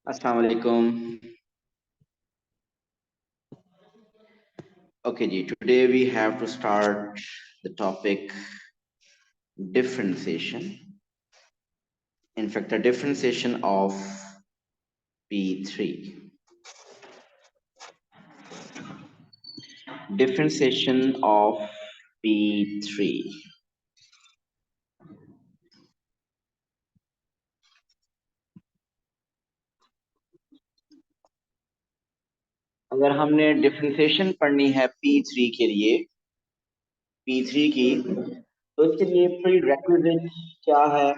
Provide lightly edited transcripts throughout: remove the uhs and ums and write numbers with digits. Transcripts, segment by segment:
अस्सलाम वालेकुम। Okay ji, today we have to start the topic differentiation. In fact, a differentiation of P3. Differentiation of P3. अगर हमने differentiation पढ़नी है P3 के लिए, P3 की, तो इसके लिए प्री रेक्विजिट क्या है?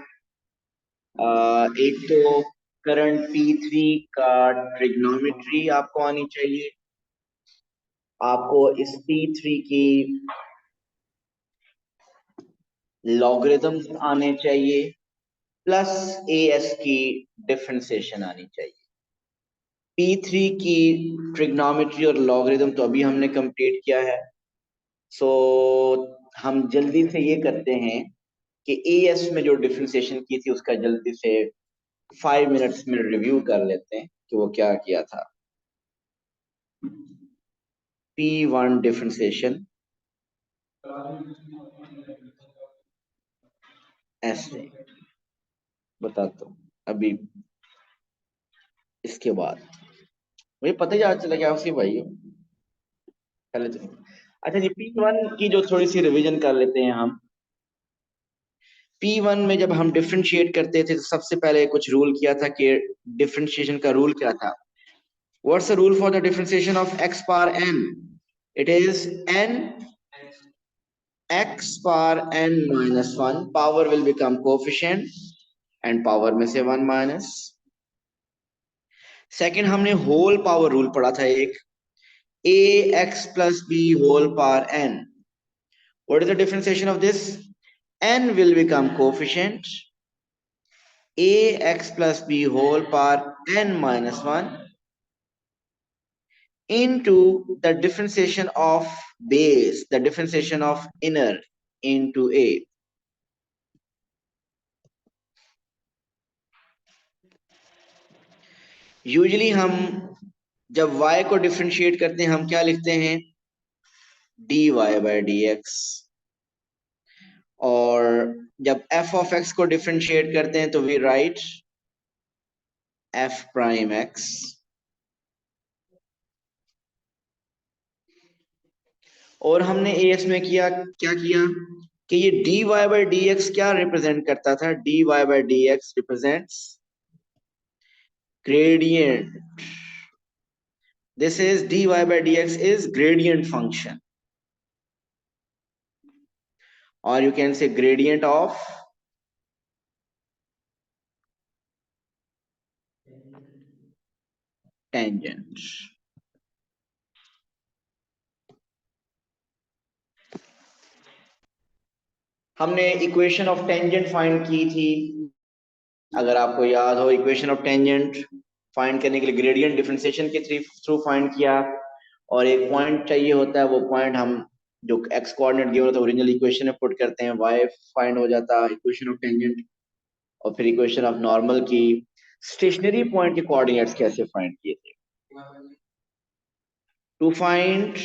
एक तो करंट P3 का ट्रिग्नोमेट्री आपको आनी चाहिए, आपको इस P3 की लॉगरिथम्स आने चाहिए, प्लस एएस की डिफरेंशिएशन आनी चाहिए। P3 की ट्रिग्नोमेट्री और लॉगरिथम तो अभी हमने कंप्लीट किया है, सो हम जल्दी से ये करते हैं कि एएस में जो डिफरेंशिएशन की थी उसका जल्दी से 5 मिनट्स में रिव्यू कर लेते हैं कि वो क्या किया था। P1 डिफरेंशिएशन ऐसे बताता हूँ अभी, इसके बाद मुझे पता ही आज चला कि आपसे भाई पहले चलो। अच्छा जी, P1 की जो थोड़ी सी रिवीजन कर लेते हैं हम। P1 में जब हम डिफरेंशिएट करते थे तो सबसे पहले कुछ रूल किया था कि डिफरेंशिएशन का रूल क्या था? What's the rule for the differentiation of x power n? It is n x power n minus 1, power will become coefficient and power में से 1 माइनस। सेकंड, हमने होल पावर रूल पढ़ा था एक, ax plus b whole power n. What is the differentiation of this? N will become coefficient, ax plus b whole power n minus 1 into the differentiation of base, the differentiation of inner into a. Usually हम जब y को differentiate करते हैं हम क्या लिखते हैं? dy by dx। और जब f of x को डिफरेंशिएट करते हैं तो we write f prime x। और हमने एएस में किया क्या किया कि ये dy by dx क्या रिप्रेजेंट करता था? dy by dx represents gradient. This is dy by dx is gradient function, or you can say gradient of tangent. हमने इक्वेशन ऑफ टेंजेंट फाइंड की थी, अगर आपको याद हो। इक्वेशन ऑफ टेंजेंट फाइंड करने के लिए ग्रेडियंट डिफरेंशिएशन के थ्रू फाइंड किया, और एक पॉइंट चाहिए होता है, वो पॉइंट हम जो एक्स कोऑर्डिनेट गिवन होता है ओरिजिनल इक्वेशन में पुट करते हैं, वाई फाइंड हो जाता है इक्वेशन ऑफ टेंजेंट। और फिर इक्वेशन ऑफ नॉर्मल की स्टेशनरी पॉइंट के कोऑर्डिनेट्स कैसे फाइंड किए थे? To find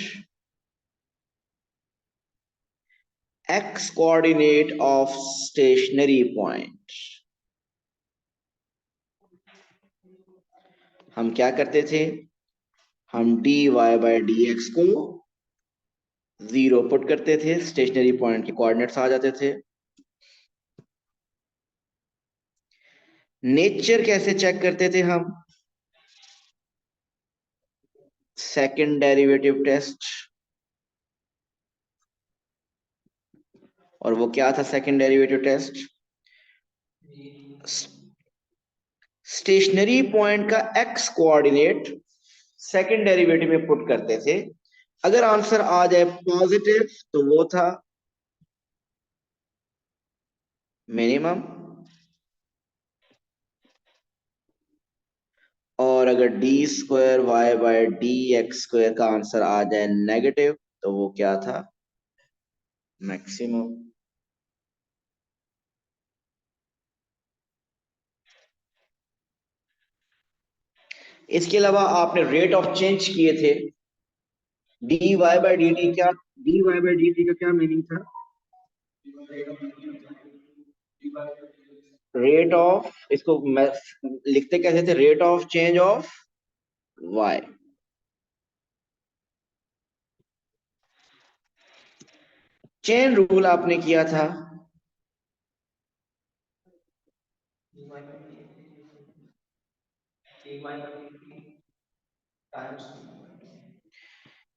x coordinate of stationary point हम क्या करते थे? हम dy by dx को 0 पुट करते थे, स्टेशनरी पॉइंट के कोऑर्डिनेट्स आ जाते थे। नेचर कैसे चेक करते थे हम? Second derivative test. और वो क्या था second derivative test? Stationary point का x कोऑर्डिनेट सेकंड डेरिवेटिव में पुट करते थे, अगर आंसर आ जाए पॉजिटिव तो वो था मिनिमम, और अगर d square y by d x square का आंसर आ जाए नेगेटिव तो वो क्या था? मैक्सिमम। इसके अलावा आपने रेट ऑफ चेंज किए थे, D Y by D T, क्या D Y by D T का क्या मीनिंग था? रेट ऑफ, इसको लिखते कैसे थे? Rate of change of y. Chain rule आपने किया था,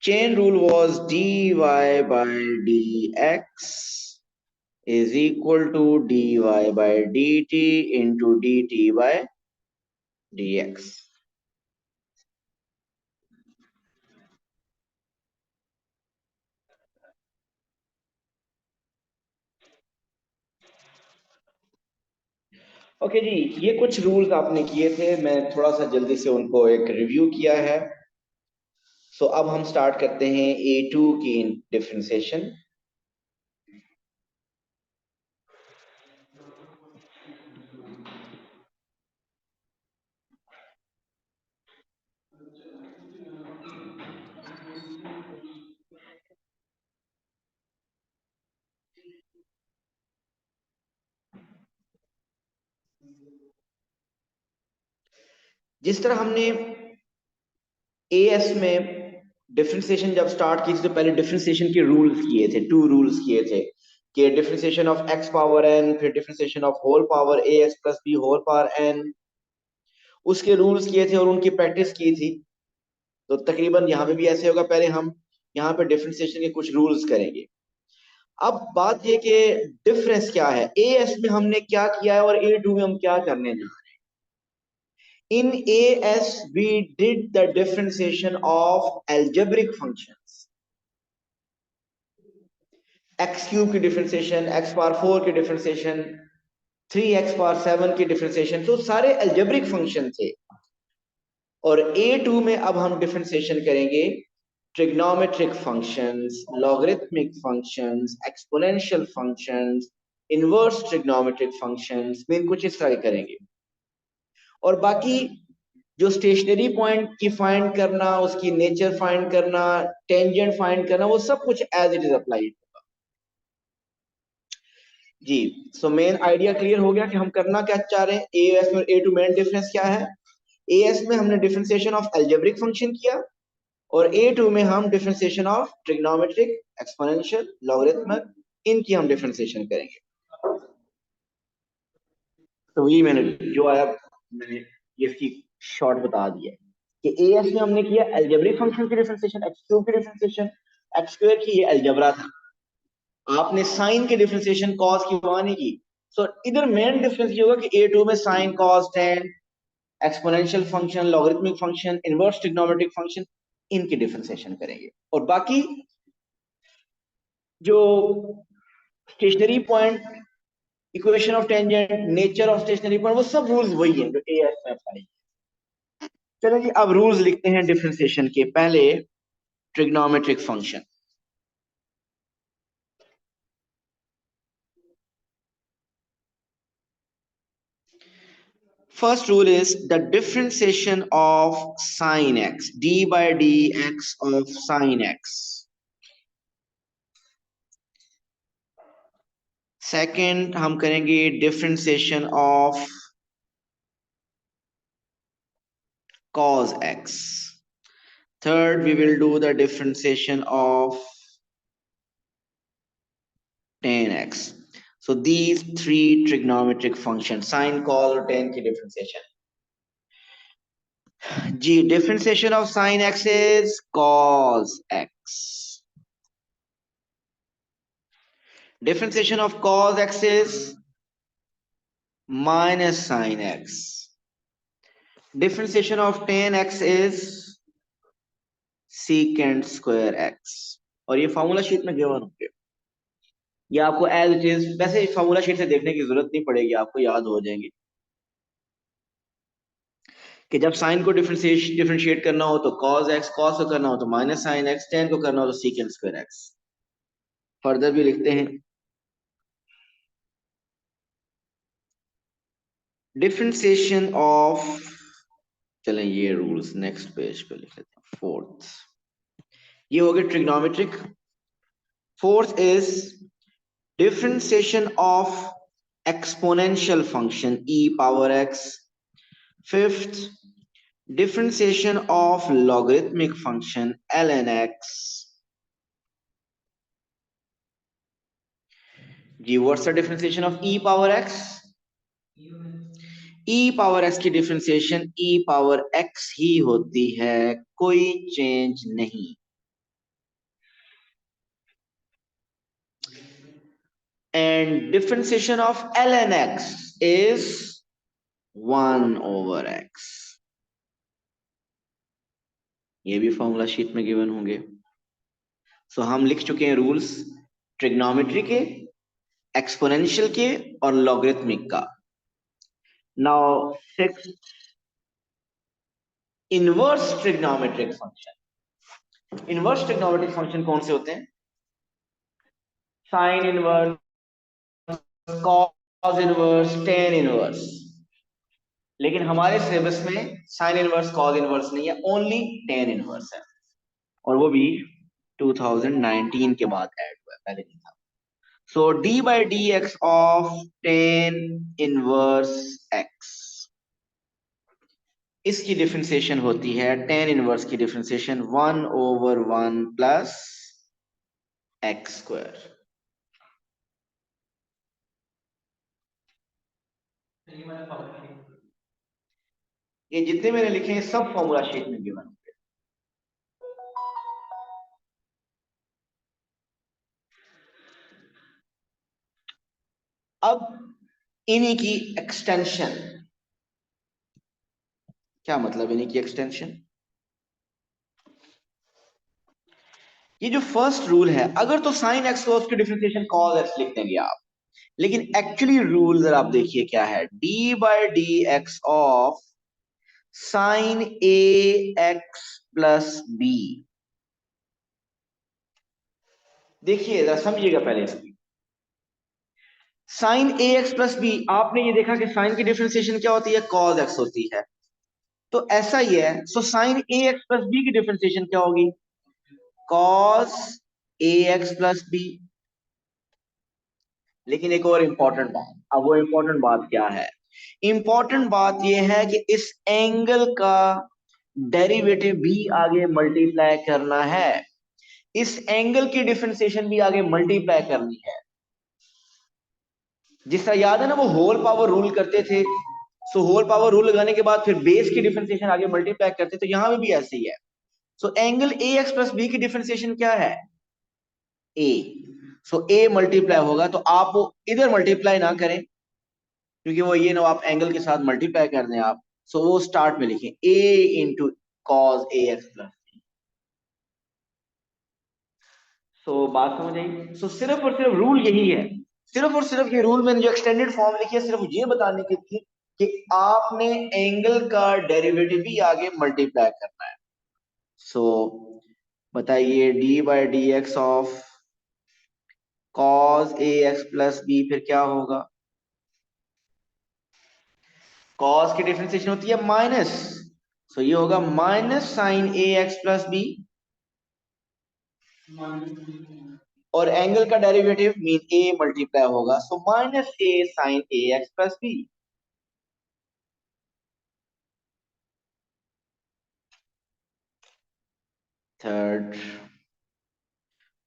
chain rule was dy by dx is equal to dy by dt into dt by dx. Okay जी, ये कुछ रूल्स आपने किए थे, मैं थोड़ा सा जल्दी से उनको एक रिव्यू किया है। सो अब हम स्टार्ट करते हैं A2 की डिफरेंशिएशन। जिस तरह हमने एएस में डिफरेंशिएशन जब स्टार्ट की थी, तो पहले डिफरेंशिएशन के रूल्स किए थे, 2 रूल्स किए थे कि differentiation of X power N, फिर differentiation of whole power A x plus B whole power N, उसके रूल्स किए थे और उनकी प्रैक्टिस की थी। तो तकरीबन यहाँ पे भी ऐसे होगा, पहले हम यहाँ पे डिफरेंशिएशन के कुछ रूल्स करेंगे। अब बात ये कि डिफरेंस क्या है, ए एस में हमने क्या किया है और ए टू में हम क्या करने जा रहे हैं। In as we did the differentiation of algebraic functions, X cube की डिफरेंशिएशन, एक्स पावर 4 की डिफरेंशिएशन, 3x पावर 7 की डिफरेंशिएशन, तो सारे एल्जेब्रिक फंक्शन थे। और A2 में अब हम डिफरेंशिएशन करेंगे trigonometric functions, logarithmic functions, exponential functions, inverse trigonometric functions में कुछ इस तरह के करेंगे। और बाकी जो स्टेशनरी पॉइंट की फाइंड करना, उसकी नेचर फाइंड करना, टेंजेंट फाइंड करना, वो सब कुछ एज इट इज अप्लाइड जी। सो मेन आइडिया क्लियर हो गया कि हम करना क्या चाह रहे हैं। एएस और ए टू मेन डिफरेंस क्या है? एएस में हमने डिफरेंशिएशन ऑफ एल्जेब्रिक फंक्शन किया और ए टू में हम differentiation of trigonometric, exponential, logarithmic, इनकी हम डिफरेंशिएशन करेंगे। तो ये मैंने जो आया, मैंने ये इसकी शॉर्ट बता दिया कि एएस में हमने किया एल्जेब्रिक फंक्शन की डिफरेंशिएशन, एक्स क्यूब की डिफरेंशिएशन, एक्स स्क्वायर की, ये एल्जेब्रा था। आपने साइन की डिफरेंशिएशन कॉस की वहां नहीं की। सो इधर मेन डिफरेंस ये होगा कि ए टू में sine cos tan, exponential function, logarithmic function, inverse trigonometric function, इनकी डिफरेंशिएशन करेंगे। और बाकी जो stationary point, equation of tangent, nature of stationary point, वो सब रूल्स वही हैं जो एएस में अप्लाई। चलो जी, अब रूल्स लिखते हैं डिफरेंशिएशन के। पहले trigonometric function, first rule is the differentiation of sine x, d by dx of sine x. Second हम करेंगे differentiation of cos x. Third, we will do the differentiation of tan x. So these three trigonometric functions, sine, cos और tan की differentiation. जी, differentiation of sine x is cos x. Differentiation of cos x is minus sine x. Differentiation of tan x is secant square x. और ये formula sheet में given होंगे, ये आपको as it is, वैसे formula sheet से देखने की जरूरत नहीं पड़ेगी, आपको याद हो जाएंगे कि जब साइन को डिफरेंशिएट करना हो तो cos x, cos को करना हो तो माइनस साइन x, tan को करना हो तो secant स्क्वायर x। फर्दर भी लिखते हैं डिफरेंशिएशन ऑफ चलें ये रूल्स नेक्स्ट पेज पे लिख लेते हैं। फोर्थ, ये हो गया trigonometric. Fourth is differentiation of exponential function e power x. Fifth, differentiation of logarithmic function ln x. जी, what's the differentiation of e power x? e power x की differentiation e power x ही होती है, कोई change नहीं। And differentiation of ln x is 1 over x. ये भी formula sheet में गिवन होंगे। सो हम लिख चुके हैं रूल्स ट्रिग्नोमेट्री के, एक्सपोनेंशियल के और लॉगरिथमिक का। Now six, inverse trigonometric function. Inverse trigonometric function कौन से होते हैं? Sine inverse, cos inverse, tan inverse. लेकिन हमारे सिलेबस में साइन इनवर्स कॉस इनवर्स नहीं है, ओनली टेन इनवर्स है, और वो भी 2019 के बाद ऐड हुआ है, पहले नहीं था। सो d by dx of tan inverse x, इसकी डिफरेंशिएशन होती है tan इनवर्स की differentiation 1 over 1 plus x square। ये जितने मैंने लिखे हैं सब फॉर्मूला शीट में गिवन होंगे। अब इन्हीं की एक्सटेंशन, क्या मतलब इन्हीं की एक्सटेंशन? ये जो फर्स्ट रूल है, अगर तो साइन एक्स को उसकी डिफरेंशिएशन कॉस एक्स लिख देंगे आप, लेकिन एक्चुअली रूल जरा आप देखिए क्या है, d by d x of sine a x plus b. देखिए जरा समझिएगा पहले इसकी, sine a x plus b, आपने ये देखा कि साइन की डिफरेंशिएशन क्या होती है? कॉस एक्स होती है। तो ऐसा ही है, so sign a x plus b की डिफरेंशिएशन क्या होगी? Cos a x plus B. लेकिन एक और इंपॉर्टेंट बात, अब वो इंपॉर्टेंट बात क्या है? इंपॉर्टेंट बात यह है कि इस एंगल का डेरिवेटिव भी आगे मल्टीप्लाई करना है, इस एंगल की डिफरेंशिएशन भी आगे मल्टीप्लाई करनी है। जिस तरह याद है ना वो होल पावर रूल करते थे, सो होल पावर रूल लगाने के बाद फिर बेस की डिफरेंशिएशन आगे मल्टीप्लाई करते, तो यहां भी ऐसे ही है। So angle a x plus b की डिफरेंशिएशन क्या है? ए। सो ए मल्टीप्लाई होगा, तो आप वो इधर मल्टीप्लाई ना करें, क्योंकि वो ये ना आप एंगल के साथ मल्टीप्लाई कर दें आप। सो वो स्टार्ट में लिखें ए into cos a x plus. सो बात समझ आई? सो सिर्फ और सिर्फ रूल यही है, सिर्फ और सिर्फ ये रूल मैंने जो एक्सटेंडेड फॉर्म लिखी है सिर्फ ये बताने के लिए कि आपने एंगल का डेरिवेटिव भी आगे मल्टीप्लाई करना है। सो बताइए d by d x of cos a x plus b फिर क्या होगा? कॉस की डिफरेंशिएशन होती है माइनस, सो ये होगा minus sine a x plus b, और एंगल का डेरिवेटिव मीन ए मल्टीप्लाई होगा, so minus a sine a x plus b. Third,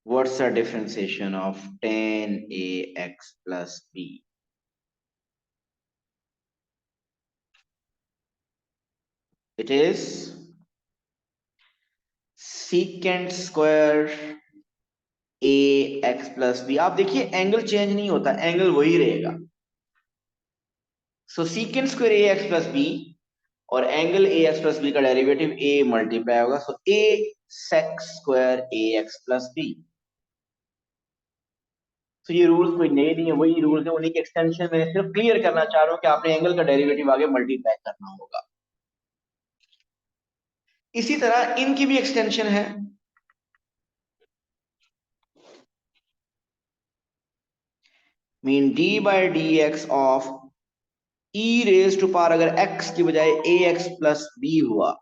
what's the differentiation of tan ax plus b? It is secant square a x plus b। आप देखिए angle change नहीं होता, angle वही रहेगा। So secant square a x plus b, और angle a x plus B का derivative a multiply होगा, so a sec square a x plus b. तो ये रूल्स कोई नए नहीं है, वही रूल्स है, उन्हीं के एक्सटेंशन में सिर्फ क्लियर करना चाह रहा हूं कि आपने एंगल का डेरिवेटिव आगे मल्टीप्लाई करना होगा। इसी तरह इनकी भी एक्सटेंशन है, mean d by dx of e raise to power अगर x की बजाय ए एक्स प्लस बी हुआ,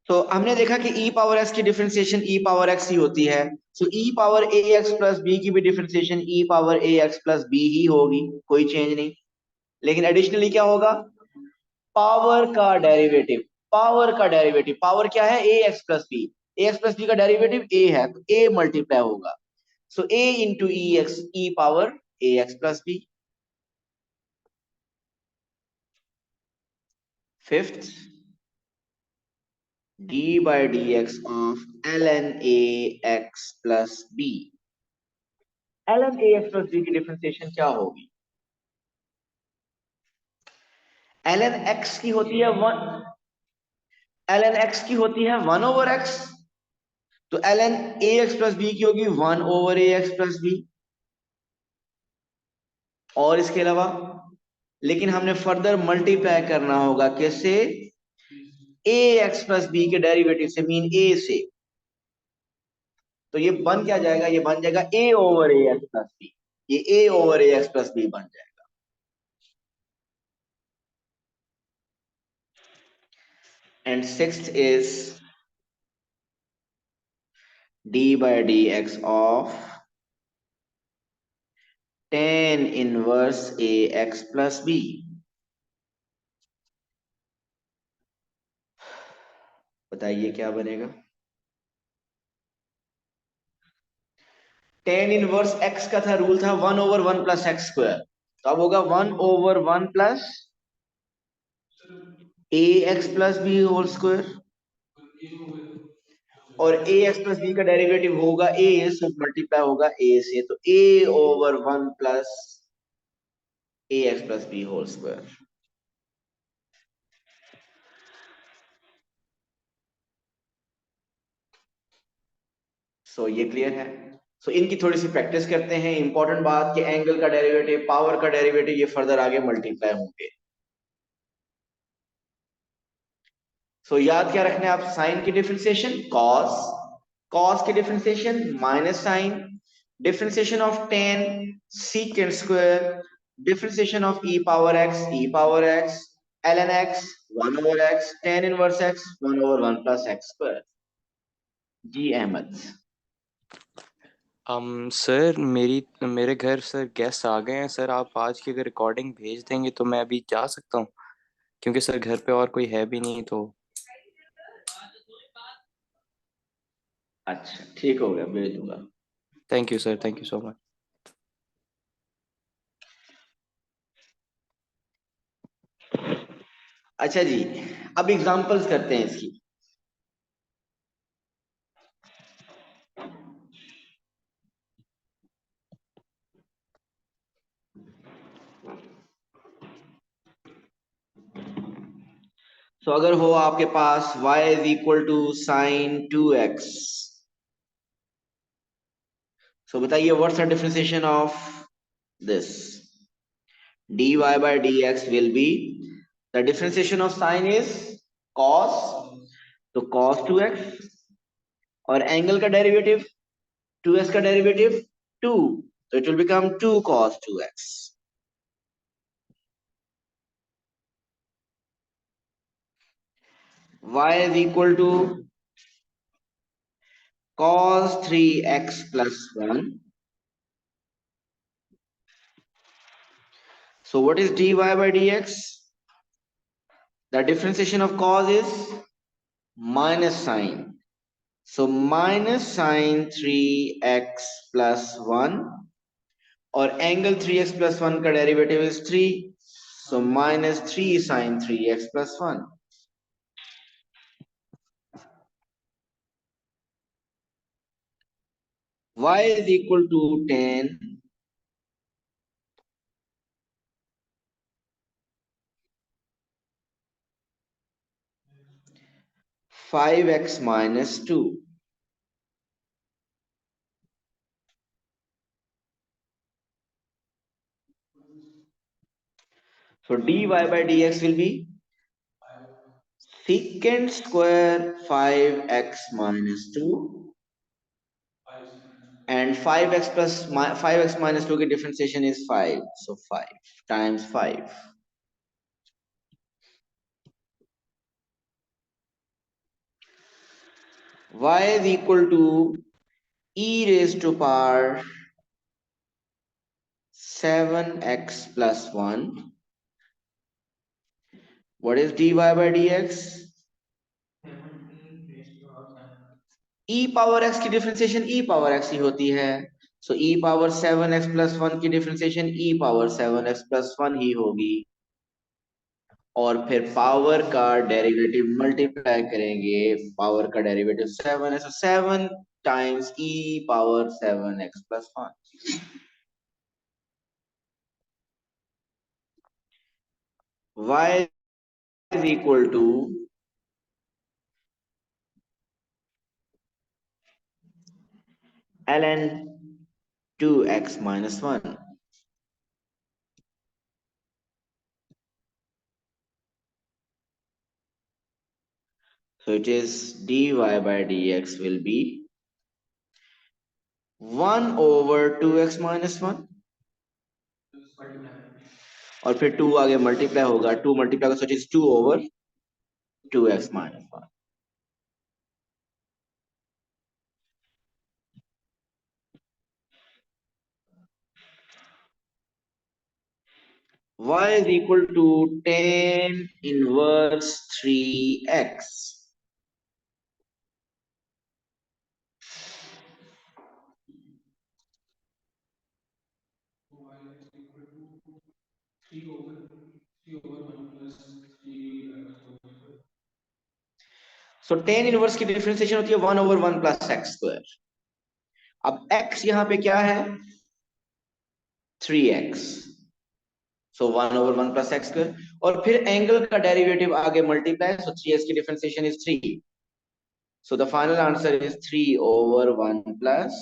तो हमने देखा कि ई पावर एक्स की डिफरेंशिएशन ई पावर एक्स ही होती है। सो ई power A x plus b की भी differentiation E power A x plus B ही होगी, कोई चेंज नहीं। लेकिन एडिशनली क्या होगा, पावर का डेरिवेटिव। पावर क्या है, A x plus B. A x plus B का डेरिवेटिव ए है, तो ए मल्टीप्लाई होगा। So A into E X, E power A x plus B. Fifth, d by dx of ln a x plus b। ln a x plus b की differentiation क्या होगी, ln x की होती है one, ln x की होती है one over x, तो ln a x plus b की होगी one over a x plus b। और इसके अलावा लेकिन हमने फर्दर मल्टीप्लाई करना होगा कैसे, a x plus b के डेरिवेटिव से, मीन a से। तो ये बन क्या जाएगा, ये बन जाएगा a over a x plus b, ये a over a x plus b बन जाएगा। And sixth is d by dx of tan inverse a x plus b। बताइए क्या बनेगा। टेन इनवर्स x का था, रूल था one over one plus x square, तो अब होगा one over one plus A x plus B whole square. और ए एक्स प्लस बी का डेरिवेटिव होगा ए, सब मल्टीप्लाई होगा ए से, तो A over one plus A x plus B whole square. So ये क्लियर है। सो इनकी थोड़ी सी प्रैक्टिस करते हैं। इंपॉर्टेंट बात कि एंगल का डेरिवेटिव, पावर का डेरिवेटिव, ये फर्दर आगे मल्टीप्लाई होंगे। सो याद क्या रखना है आप, साइन की डिफरेंशिएशन कॉस, कॉस की differentiation minus sine, differentiation of tan secant square, differentiation of e power x ln x one over x, tan inverse x one over one plus x square. जी Ahmad. Sir मेरे घर sir guest आ गए हैं sir. आप आज की अगर recording भेज देंगे तो मैं अभी जा सकता हूँ, क्योंकि सर घर पे और कोई है भी नहीं। तो अच्छा ठीक हो गया, भेज दूंगा। Thank you sir, thank you so much. अच्छा जी, अब एग्जांपल्स करते हैं इसकी। तो अगर हो आपके पास y is equal to sine 2x, so बताइए what's the differentiation of this. dy by dx will be, the differentiation of sine is cos, तो cos 2x, और एंगल का डेरिवेटिव 2x का डेरिवेटिव 2, तो it will become 2 cos 2x। y is equal to cos 3x plus 1। So what is dy by dx? The differentiation of cos is minus sine. So minus sine 3x plus 1, और angle 3x plus 1 का derivative is 3, so minus 3 sin 3x plus 1। y is equal to 10 5x minus 2। So dy by dx will be secant square 5x minus 2 and 5x plus 5x minus 2 की differentiation is 5. So 5 times 5. Y is equal to e raised to power 7x plus 1. What is dy by dx? e power x की differentiation e power x ही होती है. सो e power 7x plus 1 की differentiation e power 7x plus 1 ही होगी. और फिर power का derivative multiply करेंगे. पावर का डेरिवेटिव 7 है, सो 7 times e power 7x plus 1. y is equal to ln 2x minus 1. So it is dy by dx will be 1 over 2x minus 1. और फिर 2 आगे मल्टीप्लाई होगा. 2 मल्टीप्लाई का, so it is 2 over 2x minus 1. Y is equal to tan inverse 3x. So tan inverse की differentiation होती है 1 over 1 plus x square. अब x यहाँ पे क्या है? 3x. So 1 over 1 plus x square. और फिर एंगल का डेरिवेटिव आगे मल्टीप्लाई, so 3x की differentiation is 3. So the final answer is 3 over 1 plus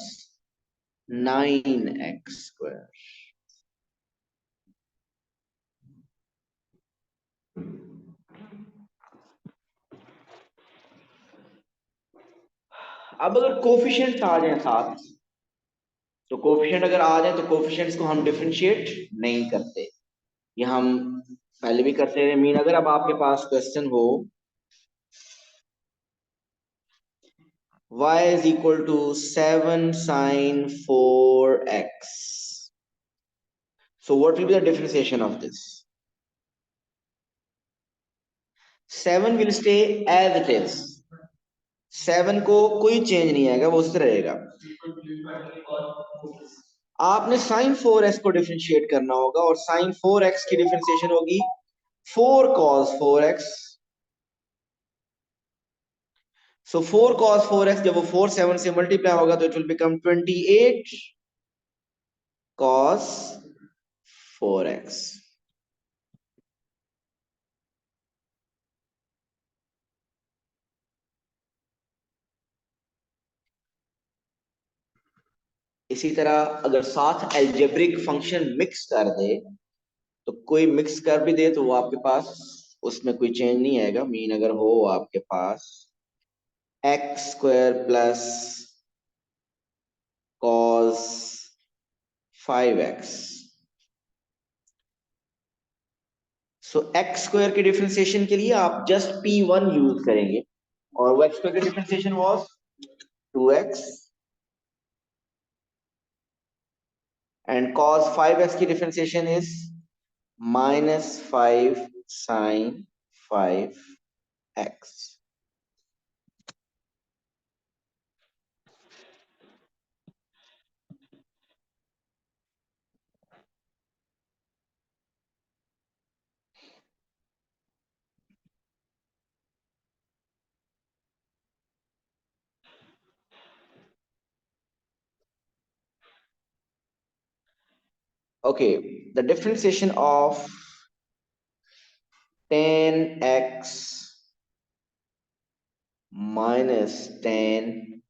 9x square. अब अगर कोफिशिएंट्स आ जाए साथ, तो कोफिशिएंट अगर आ जाए तो कोफिशिएंट्स को हम डिफरेंशिएट नहीं करते. ये हम पहले भी करते हैं. मीन अगर अब आपके पास क्वेश्चन हो y is equal to 7 sin 4x, so what will be the differentiation of this? 7 will stay as it is. 7 को कोई चेंज नहीं आएगा, वो उस तरह रहेगा. आपने sin 4x को डिफरेंशिएट करना होगा और sin 4x की डिफरेंशिएशन होगी 4 cos 4x. So 4 cos 4x, जब वो 4 7 से मल्टीप्लाई होगा तो it will become 28 cos 4x. इसी तरह अगर साथ एल्जेब्रिक फंक्शन मिक्स कर दे, तो कोई मिक्स कर भी दे तो वो आपके पास उसमें कोई चेंज नहीं आएगा. मीन अगर हो आपके पास x square plus cos 5x, सो x स्क्वायर के डिफरेंशिएशन के लिए आप जस्ट p1 यूज करेंगे और वो x स्क्वायर के differentiation was 2x and cos 5x की differentiation is minus 5 sin 5x. Okay, the differentiation of tan x minus tan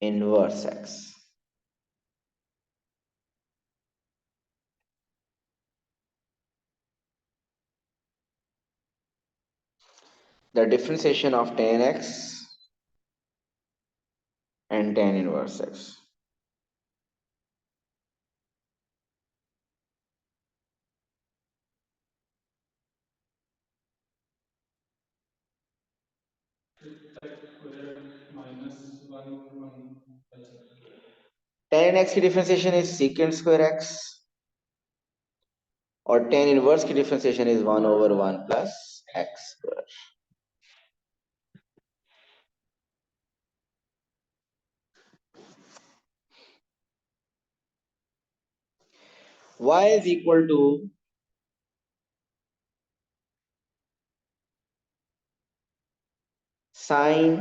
inverse x. the differentiation of tan x and tan inverse x. tan x की differentiation is secant square x और tan inverse की differentiation is 1/1 plus x square. y is equal to sin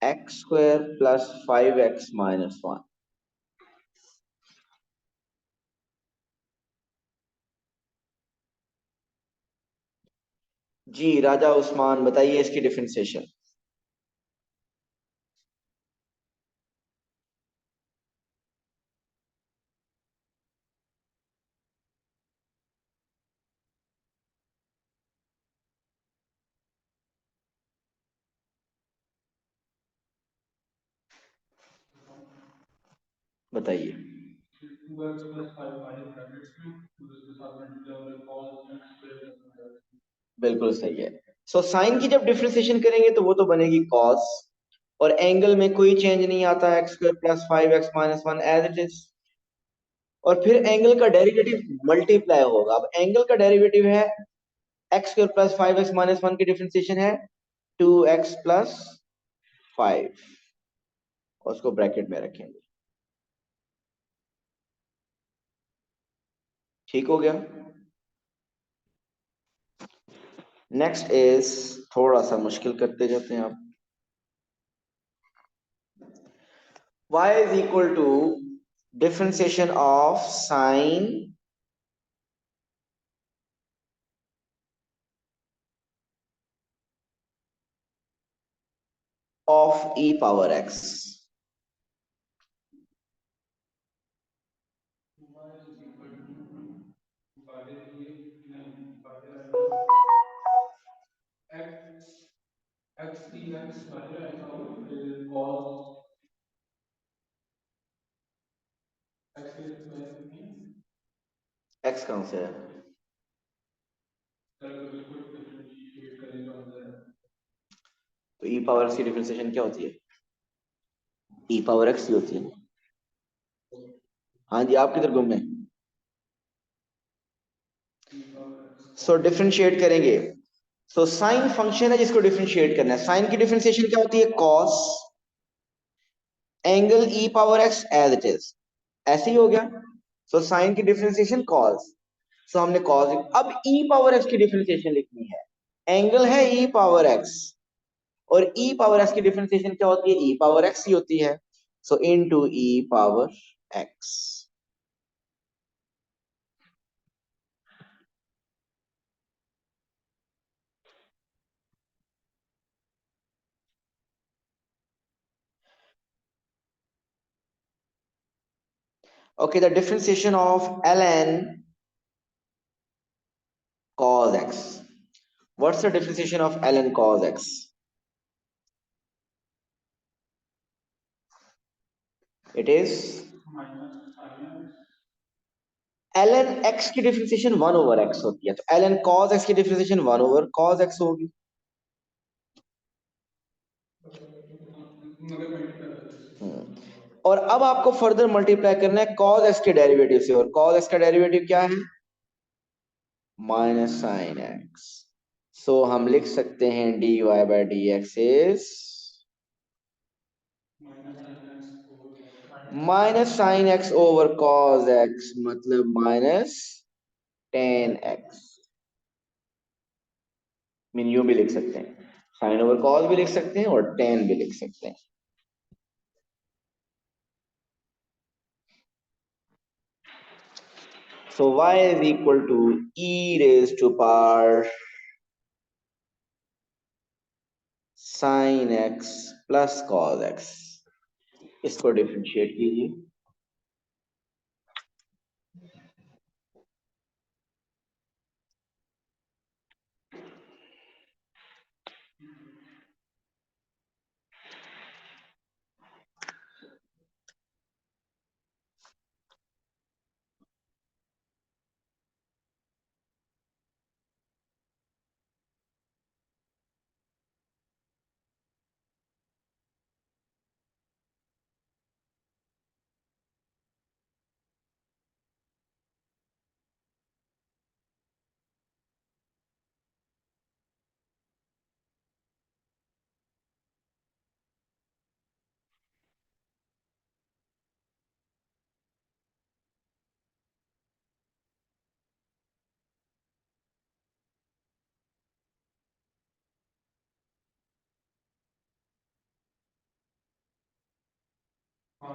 x square plus 5x minus 1. जी राजा उस्मान बताइए इसकी differentiation. बताइए. बिल्कुल सही है. So sine की जब डिफरेंशिएशन करेंगे तो वो तो बनेगी cos और एंगल में कोई चेंज नहीं आता, x square plus 5x minus 1 as it is. और फिर एंगल का डेरिवेटिव मल्टीप्लाई होगा. अब एंगल का डेरिवेटिव है x square plus 5x minus 1 की डिफरेंशिएशन है 2x प्लस 5 और उसको ब्रैकेट में रखेंगे. ठीक हो गया. नेक्स्ट इज थोड़ा सा मुश्किल करते जाते हैं आप. y is equal to differentiation of sine of e power x. x कहां से है? तो e पावर x की डिफरेंशिएशन क्या होती है? e पावर x ही होती है. हाँ जी, आप किधर घूमे? सो डिफरेंशिएट करेंगे. सो साइन फंक्शन है जिसको डिफरेंशिएट करना है. साइन की डिफरेंशिएशन क्या होती है? cos angle e power x as it is. ऐसे ही हो गया. सो साइन की डिफरेंशिएशन cos. सो हमने cos. अब e पावर x की डिफरेंशिएशन लिखनी है. एंगल है e पावर x और e पावर x की डिफरेंशिएशन क्या होती है? e पावर x ही होती है. So into e power x. Okay, the differentiation of ln cos x. What's the differentiation of ln cos x? It is ln x की differentiation 1 over x होती है. तो ln cos x की differentiation 1 over cos x होगी. और अब आपको further multiply करना है cos x के डेरिवेटिव से. और cos x का डेरिवेटिव क्या है? Minus sine x. सो हम लिख सकते हैं dy by dx is minus sine x over cos x, मतलब minus tan x. Mean you भी लिख सकते हैं, साइन ओवर cos भी लिख सकते हैं और tan भी लिख सकते हैं. So y is equal to e raised to power sin x plus cos x. इसको डिफरेंशिएट कीजिए. सो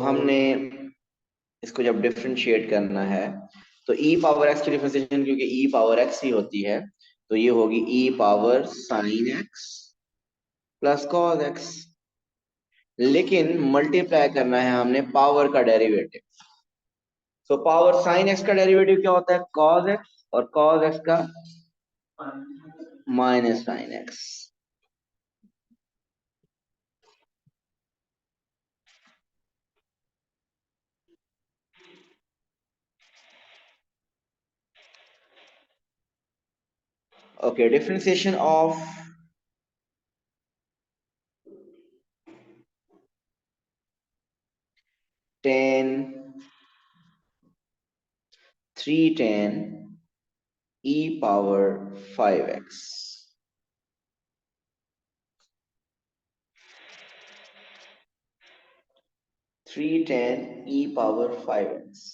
हमने इसको जब डिफरेंशिएट करना है तो ई पावर एक्स की डिफरेंशिएशन, क्योंकि ई पावर एक्स ही होती है, तो ये होगी E power sine X plus cos X. लेकिन मल्टीप्लाई करना है हमने पावर का derivative. So power sine x का डेरिवेटिव क्या होता है? कॉस एक्स, और कॉस एक्स का minus sine X. Okay, differentiation of tan 3 tan e power 5x। 3 tan e power 5x।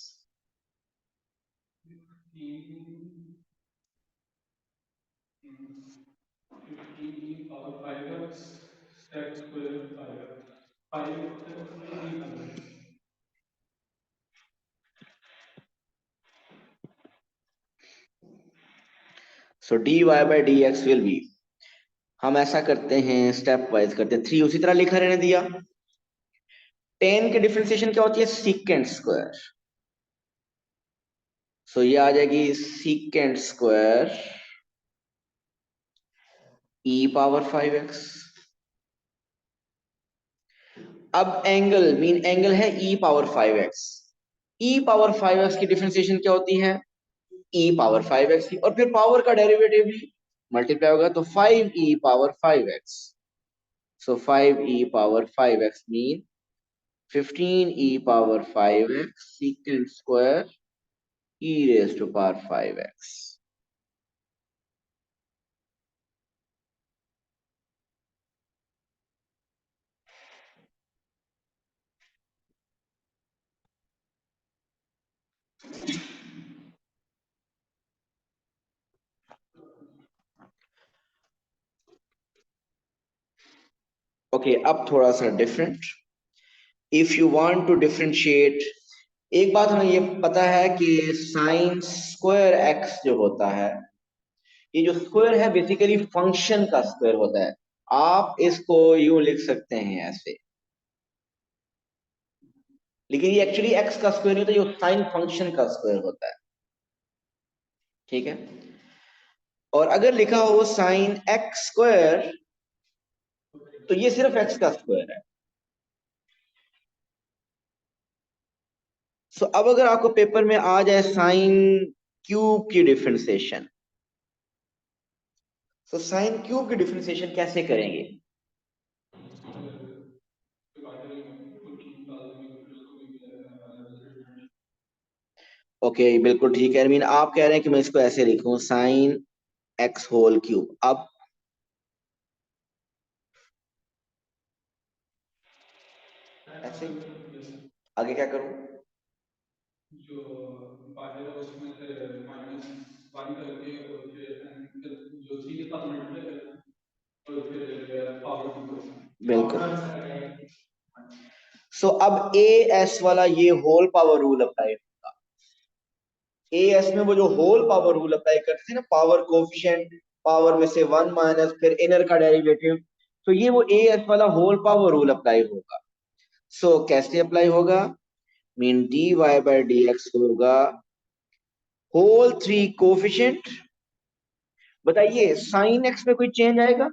So d Y by d x will be, हम ऐसा करते हैं स्टेप वाइज करते हैं। 3 उसी तरह लिखा रहने दिया। 10 की डिफरेंशिएशन क्या होती है? Secant square. सो ये आ जाएगी secant square e power 5x। अब एंगल मीन एंगल है e power 5x। e power 5x की डिफरेंशिएशन क्या होती है? e पावर 5x की, और फिर पावर का डेरिवेटिव भी मल्टीप्लाई होगा तो 5e power 5x। So 5e power 5x mean 15e power 5x secant square e raised to power 5x। Okay, अब थोड़ा सा different. If you want to differentiate, एक बात हमें ये पता है कि साइन स्क्वायर एक्स जो होता है, ये जो स्क्वायर है बेसिकली फंक्शन का स्क्वायर होता है। आप इसको यूं लिख सकते हैं ऐसे, लेकिन ये एक्चुअली एक्स का स्क्वायर नहीं होता, ये साइन फंक्शन का स्क्वायर होता है। ठीक है, और अगर लिखा हो साइन एक्स स्क्वायर तो ये सिर्फ एक्स का स्क्वायर है। सो अब अगर आपको पेपर में आ जाए साइन क्यूब की डिफरेंशिएशन, तो साइन क्यूब की डिफरेंशिएशन कैसे करेंगे? ओके, बिल्कुल ठीक है। मीन आप कह रहे हैं कि मैं इसको ऐसे लिखूं साइन एक्स होल क्यूब। अब ऐसे आगे क्या करूं? बिल्कुल। सो अब ए एस वाला ये होल पावर रूल अप्लाई होगा। ए एस में वो जो होल पावर रूल अप्लाई करते थे ना, पावर कोफिशिएंट, पावर में से 1 माइनस फिर इनर का डेरिवेटिव, तो ये वो ए एस वाला होल पावर रूल अप्लाई होगा। सो कैसे अप्लाई होगा? Mean d Y by d x होगा होल 3 कोफिशिएंट। बताइए साइन एक्स में कोई चेंज आएगा?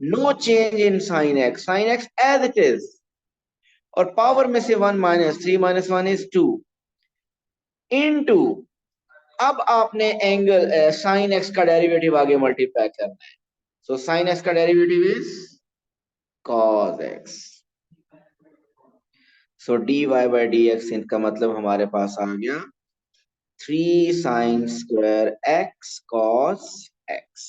No change in sine x, sine x as it is. और पावर में से 1 माइनस 3 माइनस 1 इज 2 इनटू, अब आपने एंगल साइन एक्स का डेरिवेटिव आगे मल्टीप्लाई करना है। सो साइन एक्स का derivative is cos x. So d Y by d x इनका मतलब हमारे पास आ गया 3 sin² x cos x।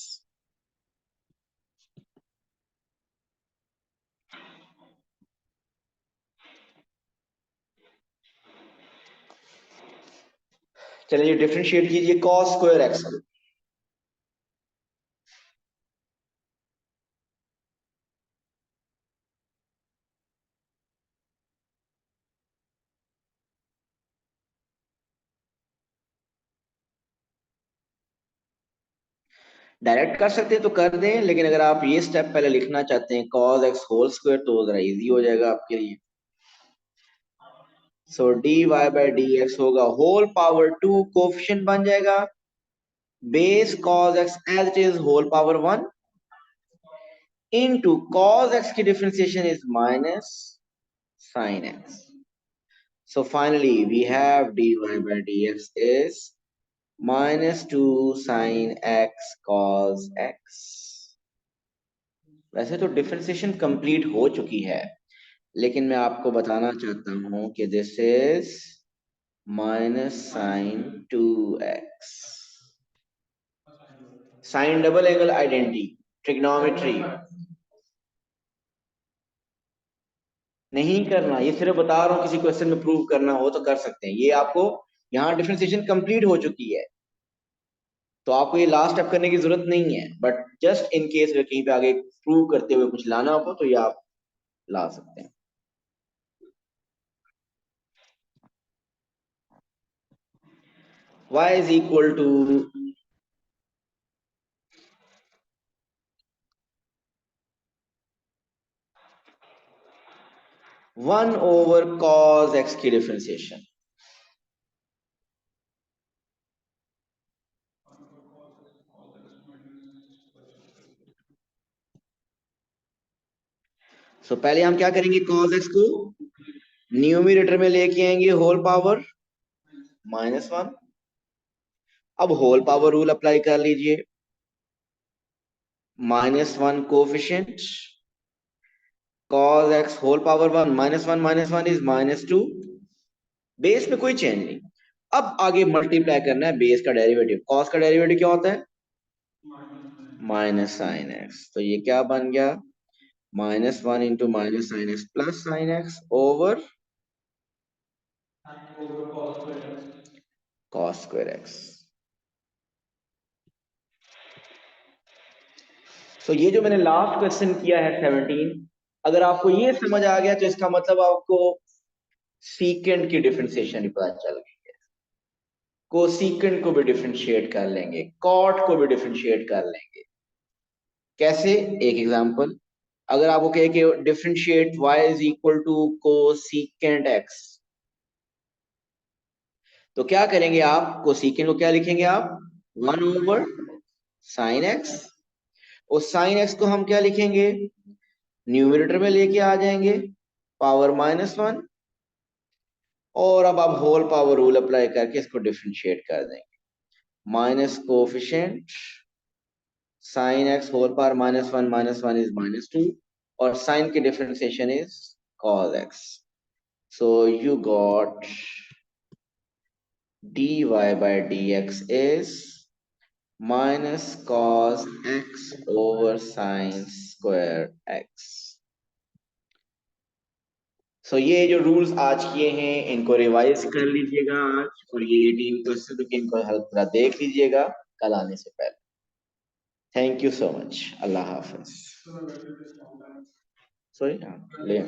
चलिए डिफरेंशिएट कीजिए cos² x को। डायरेक्ट कर सकते हैं तो कर दें, लेकिन अगर आप ये स्टेप पहले लिखना चाहते हैं cos x होल स्क्वायर, तो जरा इजी हो जाएगा आपके लिए। सो dy बाय dx होगा होल पावर 2, कोफिशिएंट बन जाएगा base cos x as it is whole power 1 into cos x की differentiation is minus sin x। So finally, we have dy by dx is minus 2 sin x cos x। वैसे तो differentiation complete हो चुकी है, लेकिन मैं आपको बताना चाहता हूं कि this is minus sine 2x। साइन डबल एंगल आइडेंटिटी, ट्रिग्नोमेट्री नहीं करना, ये सिर्फ बता रहा हूं, किसी क्वेश्चन में प्रूव करना हो तो कर सकते हैं। ये आपको यहाँ डिफरेंशिएशन कंप्लीट हो चुकी है, तो आपको ये लास्ट स्टेप करने की जरूरत नहीं है, बट जस्ट इन केस अगर कहीं पे आगे प्रूव करते हुए कुछ लाना हो तो ये आप ला सकते हैं। y is equal to 1 over cos x की डिफरेंशिएशन। सो पहले हम क्या करेंगे, cos x को न्यूमरेटर में लेके आएंगे होल पावर -1। अब होल पावर रूल अप्लाई कर लीजिए, -1 coefficient cos x whole power 1 -1 is -2, base में कोई चेंज नहीं। अब आगे मल्टीप्लाई करना है बेस का डेरिवेटिव। cos का डेरिवेटिव क्या होता है, माइनस साइन एक्स। तो ये क्या बन गया, -1 into minus sine X plus sine X over cos square X. So ये जो मैंने लास्ट क्वेश्चन किया है 17, अगर आपको ये समझ आ गया तो इसका मतलब आपको सीकेंड की डिफरेंशिएशन भी पता चल गई है। कोसीकेंड को भी डिफरेंशिएट कर लेंगे, कॉट को भी डिफरेंशिएट कर लेंगे। कैसे, एक एग्जांपल, अगर आपको कहे कि differentiate y is equal to cosecant x, तो क्या करेंगे आप, कोसीकेंट को क्या लिखेंगे आप, 1 ओवर साइन एक्स। और साइन एक्स को हम क्या लिखेंगे, न्यूमरेटर में लेके आ जाएंगे पावर -1, और अब आप होल पावर रूल अप्लाई करके इसको डिफरेंशिएट कर देंगे। Minus coefficient sine x whole power -1 is -2, और साइन की differentiation is cos x। So you got dy by dx is minus cos x over sin square x। सो ये जो rules आज किए हैं इनको रिवाइज कर लीजिएगा आज, और ये 18 क्वेश्चन के इनको हल पूरा देख लीजिएगा कल आने से पहले। Thank you so much, Allah Hafiz. Sorry, ले